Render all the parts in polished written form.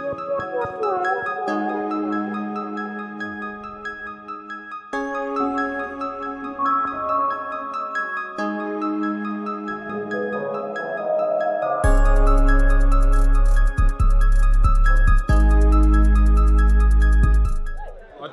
What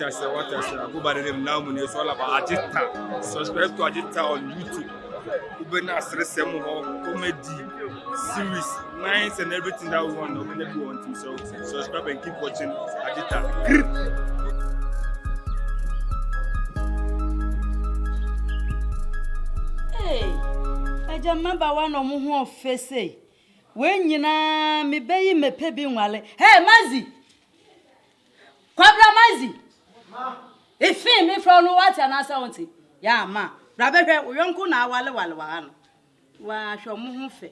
I say, I go by the name now. It's all about Agita. Subscribe to Agita on YouTube. Ubena Sresemo comedy series, nice and everything that we want. We want to. So subscribe and keep watching Agita. Hey, I just remember one of my face. When you know me, baby, me pebi wale. Hey, Mazi. Kwabra Mazi. Ma. Ifi me from what and answer onti. Ya ma. Rabebe uyonku na wale wano. Wa show mu fe.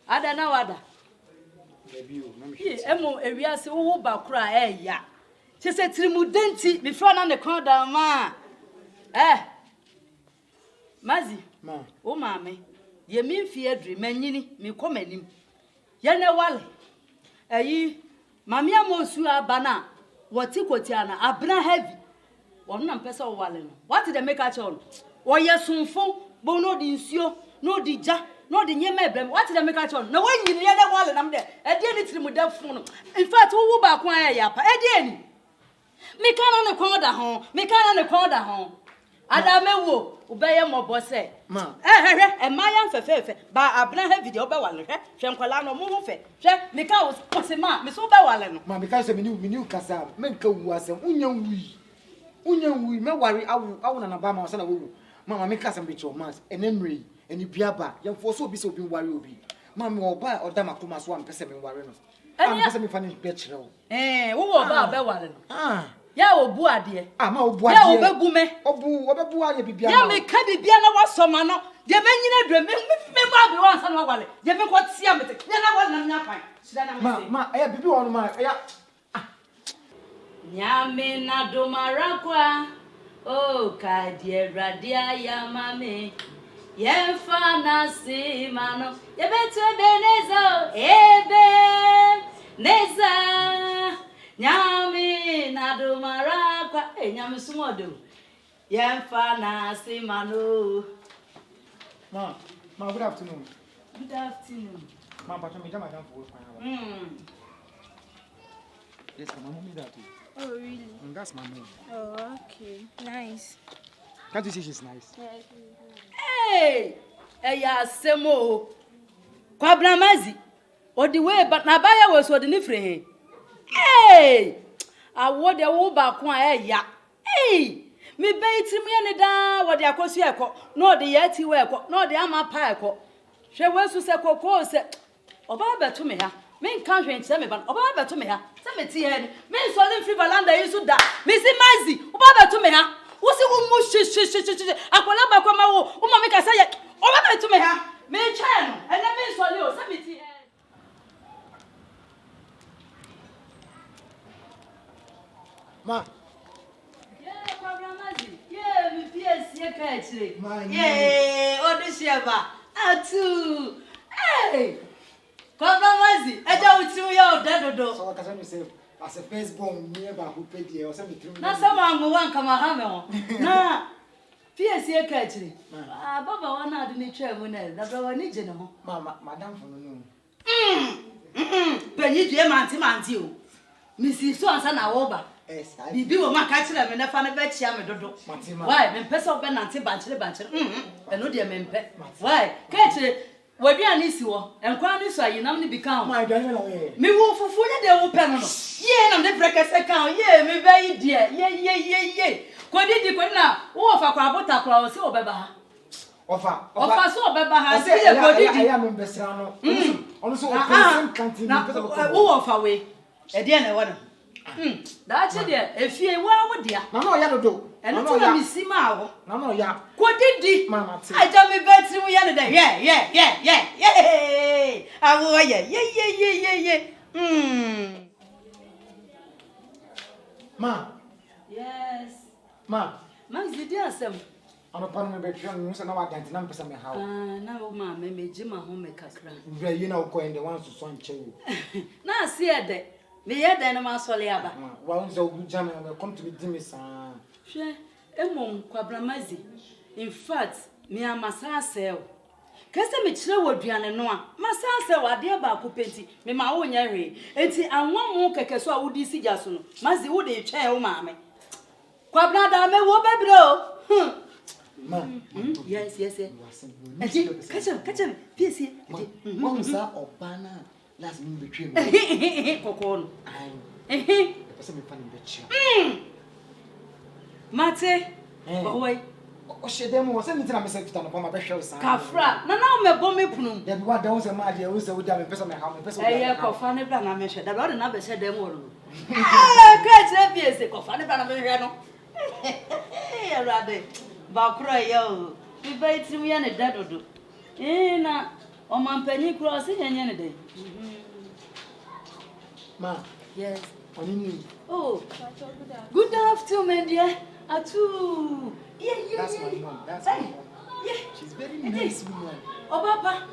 Ada na wada. Baby o, na me. Emo ewiase wo ba kura ya. Che se trimudenti me from na ne kon da ma. Mazi. Ma. O mame. Ye mi mfi adri manyini me komanim. Ye ne wale. Mami amosu abana woti kotiana abna heavy. Wonu mpesa o wale no. What did they make a chon? Wo yesunfo bo no di nsuo, no di ja, no di nyema ebrem. What did they make a chon? Na wanyini ye de wale nam de. E de ni tiri mu da fun no. In fact, wo ba kwa ya pa. E de ni. Me kana ne kwon da ho. Me kana ne kwon da ho. Adamewo ubeye mobo se ma maya fefefe ba abna ha video be wale hwe nkwala no mo ho fe hwe me ka wo se ma me so be wale no ma me ka se me ni kasa me nka wu asem unya wui me ware awu na ba ma so na wo ma me ka se me cho mas enemre eni biaba ye fo so obi se obi ware obi ma me oba oda makoma so am pese me ware no am pese me fa ni be kire wo wo oba be wale no ya obu ade ma obu ade ya obebu me obebu ade bibia ya me ka bibia na wasoma no de menyina dwe me ba bi wansa no wale de me kwatia me te na wale na nya pan sida na me ma bibi wono ma nyame na domarakwa o ka die radia ya mame ye fa na si mano ye betu Ebenezer ebe neza nyame na domarakwa nyame sumodo ye fa na si mano ma good afternoon. Good afternoon. Ma pato me madam for work. Yes, my mom is that too. Oh, really? That's my mom. Oh, okay. Nice. Can't you see she's nice? Yes. Hey! Eya semo. Kwabra Mazi. Odi we but na baya we so de ni fre he. Hey! Awo de wo ba ko ya. Hey! Me be itrim ye ne da wo de akosu eko. No de ya ti we eko. No de ama pa eko. Hwe we su se kokko se. Oba beto me ha. Me nkan hwe nche me ban. Oba beto me ha. Se me ti he. Me so le free valanda yisu da. Me si Mazi. Oba beto me ha. Wo si wo mu shi. Akola ba kwa ma wo. Wo ma me ka sa ye. Oba beto me ha. Me che no. Ene me so le o se me ti he. Ma. Yeah, Kwabra Mazi. Yeah, me PS ye ka chire. Man. Yeah, Odisheba. Atu. Hey. Kwabra Mazi. Eja uti yo dedodo. So ka say say as a first born near ba who pay there or say me trim. Na sama ngo wan kama ha me ho. Na PS ye ka chire. Ah, baba wana ade ni twa mu na. Da bra wani je ne ho. Madam for no. Penyi due manti o. Misi so ansa na wo ba. Bibi wo maka kire me na fa na be chia me dodo. Why me pese obe nante banchire. Eno de me mpe. Why? Ka kire waduane si wo. Enkwa ni so ayinam ni bi kan. My aduane na we. Me wo fufu nye de wo pe no. Ye na me breke se kan. Ye me be yi die. Ye. Kodi na wo fa kwa abota kwa wo se obeba ha. Ofa so obeba ha. Se ye kodi di. I am mbesra no. Ono so o person canteen pese ko. Wo fa we. E de na wo no. Dachi de efie wa wo dia. Na no ya dodo. Eno to na misima wo. Na no ya. Kodidi. Mama ti. Aja me betri mu ya ne de. Yeah. Awo ye. Ma. Yes. Ma. Man zidi asem. I'm a pan of bedroom, so now I can't number some how. Now, mamma, me Jim home make a cry. You know, coin the ones to swing chew. Now, see it. Me hear the animal soliaba. Well, so good jam will come to be dimmy, son. Share a mom, Quabramazi. In fact, me and Massa sell. Custom me chill would be an anoa. Massa sell a dear Bacupenti, me my own yari. And see, and one more cacaso would see Jason. Mazzy would a chair, mammy. Quabrada me wo bebro. Man, Yes. Catch him. Pierce Monza or banner. Last me between me. Cocon. I'm person funny betcha. Mate, boy. Oh, she them was anything I myself to upon my best show. Cafra, no, me bomb punum. Then what does a mad year also with them person my house. Eh, Cofane Brana mentioned that other number said them all. Catch Pierce, Cofane Brana. Rather, Bacra, yo. We bait me and a dead or do. Eh, on my penny crossing any day. Ma, Yes. on you. Oh, good afternoon, dear. Atu. That's my mom. That's my mom. Yeah. She's very nice woman. Oh, Papa.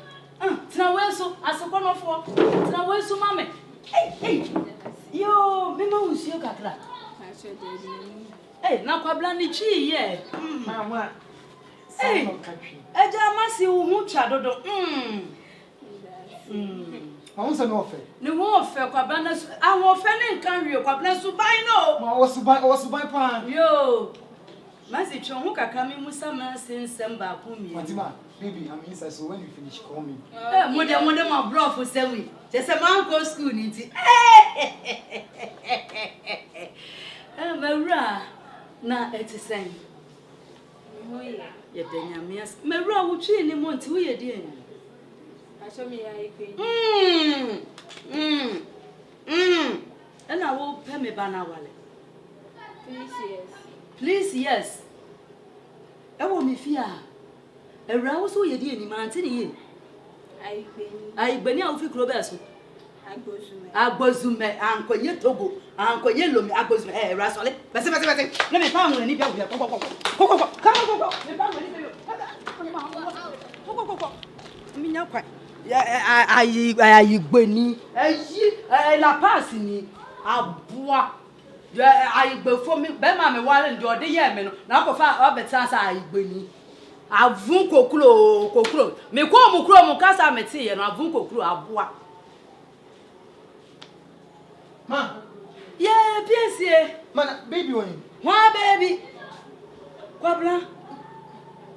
Tina so as a corner for. Tina so, mammy. Hey. Yo, me ma usi o kakra. Hey, na kwa blandi chi ye. Mama. Hey. Eja masi u hu cha dodo. I want to know fair. Ni wo fe kwa blanda su. A wo fe ne nkan wi kwa blanda su bai no. Ma was buy pan. Yo. Masi chon hu kakra mi musa ma sensem ba ku mi. Fatima, baby, I'm inside, so when you finish, call me. Mo ma bro for sewi. Je se man go school ni ti. Mewura na etisen. Ye denya mias. Mewura wo twi ni mo nti wo ye die ni. Aso mi ya ipe. Ena wo pe me ba na wale. Please, yes. Please, yes. Ewo mi fi a. Ewura wo so ye die ni ma nti ni ye. Ai gbeni a wo fi kro be so. Agbozume ankonye Togo ankonye lomi agbozume rasole bese let me find one ni bia wo go come on me find one ni bia go mi nya kwa ayi gbeni la pass ni aboa ayi gbefo mi be ma me wale ndi ode ye me no na akofa obeta sa ayi gbeni avun kokuro me ko mu kuro mu kasa meti ye no avun kokuro aboa. Ma. Yeah, PSA. Man, baby when? Why baby? Kwabla.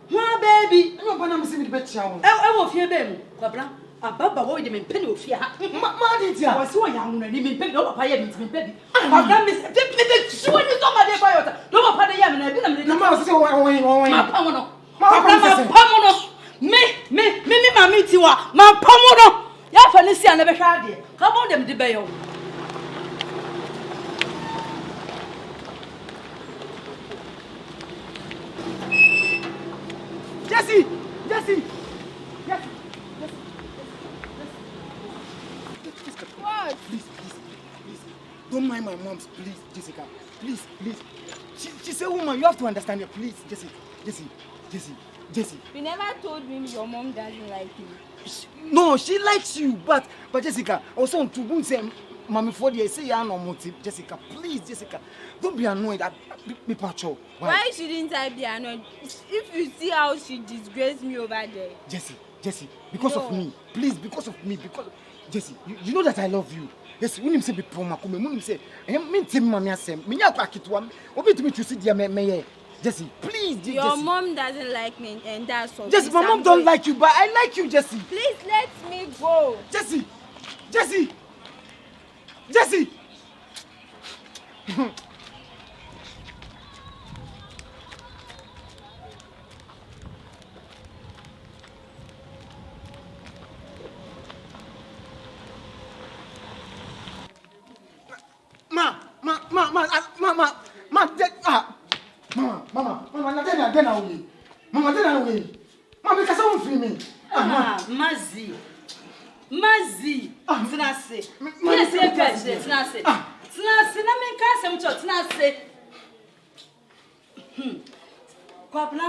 Why baby? I don't want to see me the bed shower. I will fear them. Kwabla. Ababa wo de me penny of fear. Ma did ya? Was so young when me penny no papa yet me baby. Kwabla me so when you come my fire. No papa yam na bi na me. No ma say won. Ma pamono. Kwabla ma pamono. Me mama tiwa. Ma pamono. Ya fa ni si an be hwa de. Come on them de be yo. Jesse. What? Please. Don't mind my mom's, please, Jessica. Please. She's a woman. You have to understand her. Please, Jesse. You never told me your mom doesn't like me. No, she likes you, but Jessica, also to boom say, Mommy for the say ya no motive. Jessica, please, don't be annoyed. Be patrol. Why shouldn't I be annoyed? If you see how she disgraced me over there. Jesse, because of me. Please, because Jesse, you know that I love you. Yes, when him say be promo come, when him say, me tell mommy asem, me nya kwa kitwa, obi to me to see dia me. Jesse, please, Your mom doesn't like me and that's all. Jesse, my mom don't like you, but I like you, Jesse. Please let me go. Jesse. Mama, because I won't feel me. Mazi. Tinase. Yes, Tinase. Na me ka sem cho Tinase. Kwabla,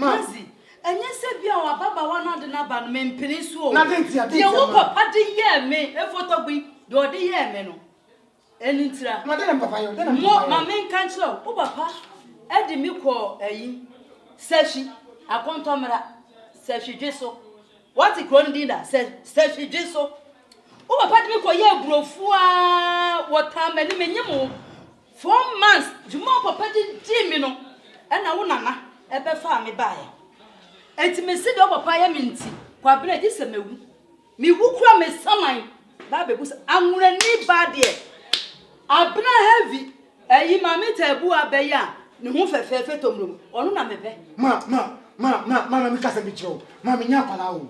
Mazi. Enye se bia wa baba wa na de na ba no mempini so. Na den tia. Ye wo papa de ye me e photo gbi de o de ye me no. Eni tira. Ma den papa yo, den Mo ma men kan chiro. Wo papa e de mi ko ayi. Seshi akontomra. Seshi jeso. What the crown dinner said, Seshi jeso. Wo papa de mi ko ye brofu a wo ta me ni menyemo. 4 months, Juma papa di me no. E na wo nana e be fa me bae. Enti me si de papa ya minti. Kwa bele di se mewu. Me wu kura me saman. Ba bebu se anwura ni ba de. Abna heavy. Eyi ma me tabu abeya. Ne ho fefefe tomrom. Onu na mebe. Ma me kasa bi chiro. Ma me nya kwala o.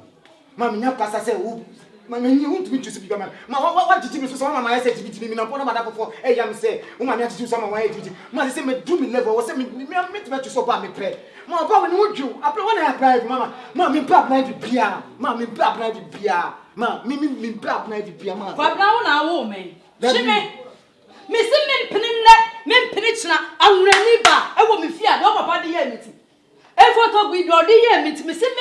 Ma me nya kasa se wo. Ma me nyi untu bi chusu bi ma. Ma wa titi mi so ma ma say titi mi na pona ma da fofo. E yam say, wo ma me titi so ma wa titi. Ma say me do me level, wo say me to so ba me pre. Ma ba we ni wo dwu. Apre wo na ya drive mama. Ma me pap na di bia. Ma me pap na di bia. Ma me pap na di bia ma. Kwa bra wo na wo me. Chine. Me se me mpini china anwura ni ba. E wo me fia de papa de ye miti. E photo gbi de o de ye miti. Me se me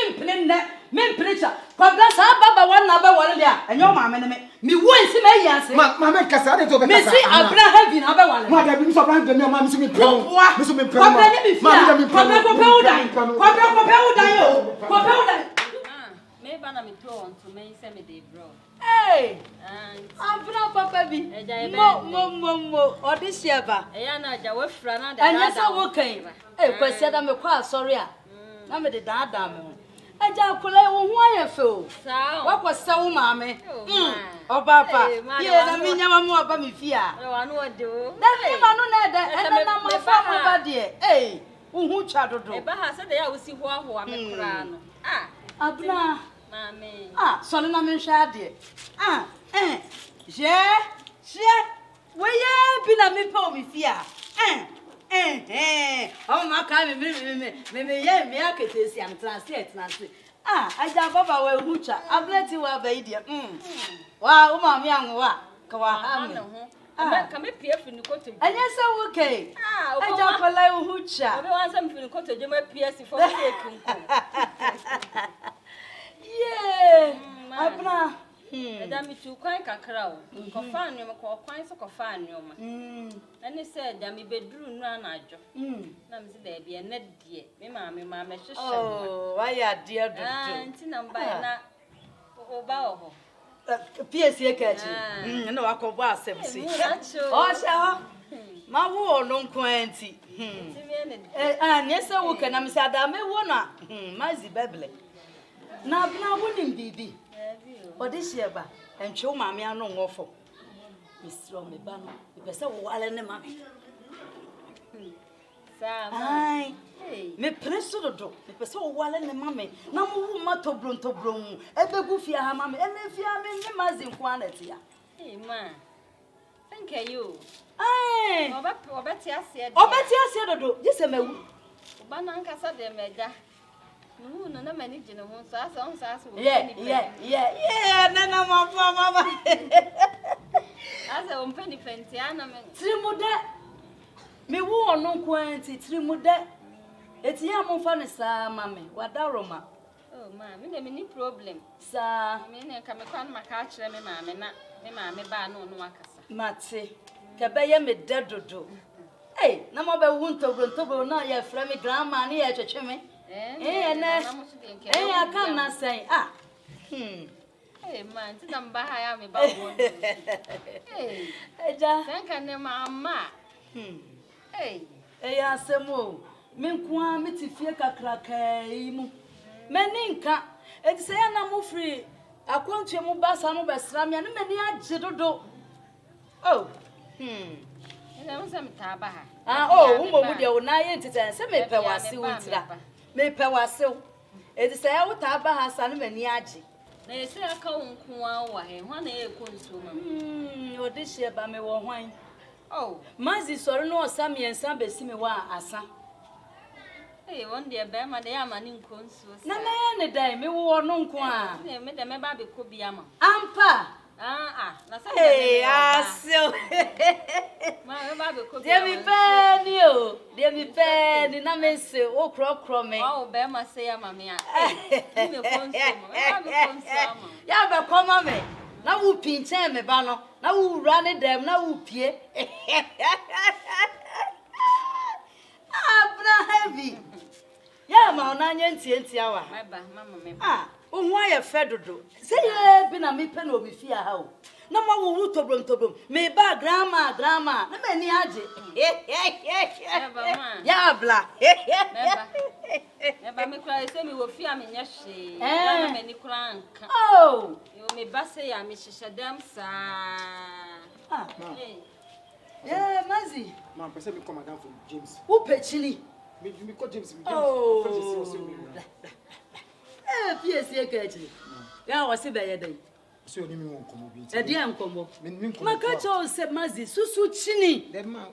mpini cha. Kwa bra sa baba wa na ba wale dia. Enyo ma me ne me wo nsi me yanse. Ma me kasa de to be kasa. Me si Abraham bi na ba wale. Ma da bi so brand de me ma me so me pre. Me so me pre. Kwa bra ni me fia. Kwa bra ko pe udan. Kwa bra ko pe udan yo. Kwa pe udan. Me ba na me to on to me say me dey bro. Hey. And Abra papa bi. Mo odisieba. eya na ja we fra na da. Anya sa wo kan. Kwasi da me kwa asori a. Na me de dan me ho. Aja akula wo ho ayefe o. Sa. Wa kwasa wo maame. Obapa. Ye na me nyama mo aba me fia. Wa no ode o. Na me ma no na da na ma fa mo ba de. Wo hu twa dodo. E ba ha se da ya wo si ho ahoa me kra no. Abra. Mami. So na me hwa ade. Je. Weye bi na me pa o me fia. Oh my God, me ye me aketesi am translate. Aja baba we hucha. Ableti wa baidia. Wa o ma me anwa. Ka wa ha me. Ka me pie fi ni koto. Anya se wo ke. Aja kola wo hucha. Obi wan sam fi ni koto je me pie si for fake nko. Yeah. Abna. Da mi tu kwan kakra o. Ko fa anwom ko kwan so ko fa anwom. Ani se da mi beduru nu anajo. Na mi se da bia na die. Me ma me hwehwe. Oh, why ya dear do. Anti na mba na oba ho. PS e kachi. Na wa ko bo asem si. O se ho. Ma wo no nkwanti. Nyese wo ke na mi se ada me wo na. Mazi beble. Na abna wo nim bibi. Odisieba entwe maame anu ngofo misro me ba no be se wo wale ne mame Sama me preso dodo me pese wo wale ne mame na mo wu matobron ebegu fia ha mame ene fia me ne mazi nko anete ya ma thank you obeti ase dodo jese mewu oba na nkasa de mega no na mani jino ho so asa on sa asa yeah na mama asa on pani fenti ana me trimude me wo ono kwanti trimude eti ya mo fa ne sa mame wadaroma oh ma me na me ni problem sa me ne ka me kwan maka kire me mame na me mame ba no akasa mate ke be ye me dedodo na mo be wu ntobro na ye fra me grandma na ye twetwe me I can't not say. Hey, man, to mba ha ya me ba wo. Ja. Thank you, mama. Asemo. Me nko me ti fie kakra mu. Me ninka. Enti se ya na mo free. Akwantu mu ba sa no be sra me na me ni agye dodo. Oh. Ina mo se me ta ba ha. Wo mo de wo na ye ntete se me pe wase wo ntira. Me pe wase wo. Enti se ya wo ta ba ha sa no me ni agye. Na ese aka wonko wa he ho na e konsu ma. Odihye ba me wo hwan. Oh, Mazi soro no osa miensa besi me wa asa. One day be ma de ama ni nkonsu. Na me ne dai me wo no nko a. Me de me ba be ko bia ma. Ampa. Hey, aso. Dear me penny, oh, dear me penny, na me say, oh, crocro me. Oh, bear my say, mamma. Yeah, but come on, me. Now who pinch me, Bano. Now who run it them, now who pay. Heavy. Yeah, my onion TNT hour. Ah, oh, why a feather? Say, been a me pen will be fear how. No more root of room. Me ba grandma. No many aje. Yeah, blah. Never me cry, say me will fear me, yes, she. Many crank. Oh, you may bassay, I miss Shadam, sir. Yeah, Mazzy. Man, person me come down from James. Who pechili? Me call James. Oh. PSA catching. Yeah, was it by a day. So you mean come be. A dear combo. Makacho said Mazzy, Susu Chini. That man.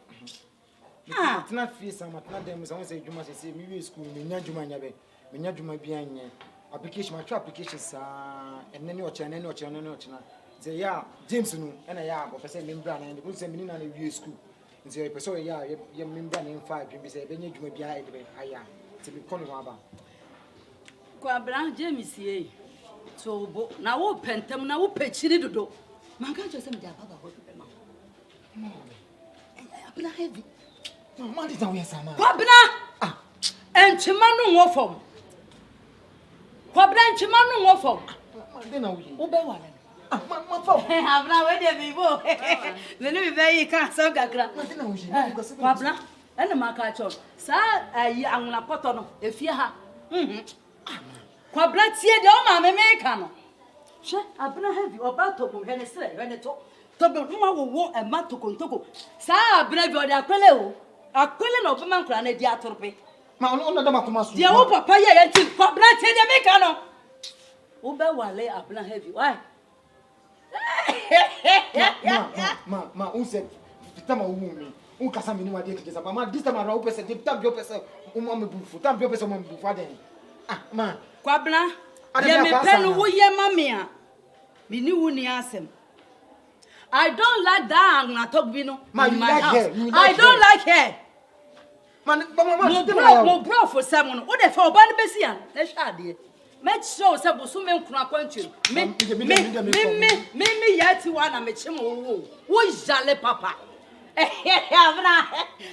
Not feel some, not them. Someone say you must say me school, me nyajuma nyabe. Me nyajuma bianye. Application, my application and then your channel. Say yeah, James no, and I am for saying member and the say me na na school. Say person yeah, your member in 5 be say be nyajuma bia e be aya. Say me call no aba. Kwabra James ye. So bo na wo pentem na wo pechiri dodo. Maka cho say me baba ho be ma. Abna heavy. Man dey we sama. Kwabra enchima no wo fom. Kwabra enchima no wo fom. Dey na we. Wo be wale. Man fom. Abna we dey be bo. Me no be yi kan so kakra. Dey na we. Kwabra ene maka cho. Sa ayi anwuna poto no efie ha. Kwabra tie de o ma me ka no. Hwe abna heavy oba tobo hwe ne sere hwe ne to. Tobo nwa wo e ma tokontoko. Sa abna bi o de akwele o. Akwele na obema nkura na di atorpe. Ma ono da makoma so. De wo papa ye ye ti kwabra tie de me ka no. Wo be wale abna heavy. Why? Ma, unse tama umumi. Unkasa mini wa de kisa ba ma this time around pese de tam bio pese me bufu. Tam bio pese mo bufu aden. Ma. Kwabla. Ye me penu wo ye mame a. Me ni wo ni asem. I don't like that na talk bi no. Ma, you like her. I don't like her. Man, mama, mo bro for someone. Wo de fa oba ne besi an. Na hwa ade. Make sure say boso me nkunu akwantu. Me yati wa na me chim wo. Wo jale papa. Abra.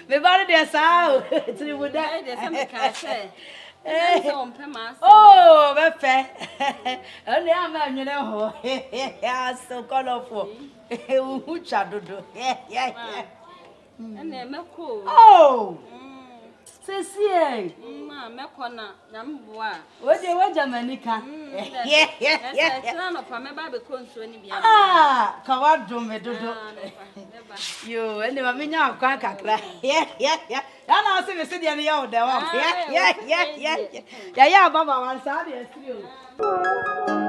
Me bare de sa. Tri wo da. De some can say. Oh, be fe. Only am anwene ho. So colorful. Who chadodo. And me cool. Oh. Sesi ma me kona na mboa. Wo Jamanica. Yes, no pa me ba be konso ni bia. Ka wa dome dodo. Yo, ene ma me nya akwa kakra. Ya na se me se dia ne ya o de wa. Ya baba wan sa de asiri o.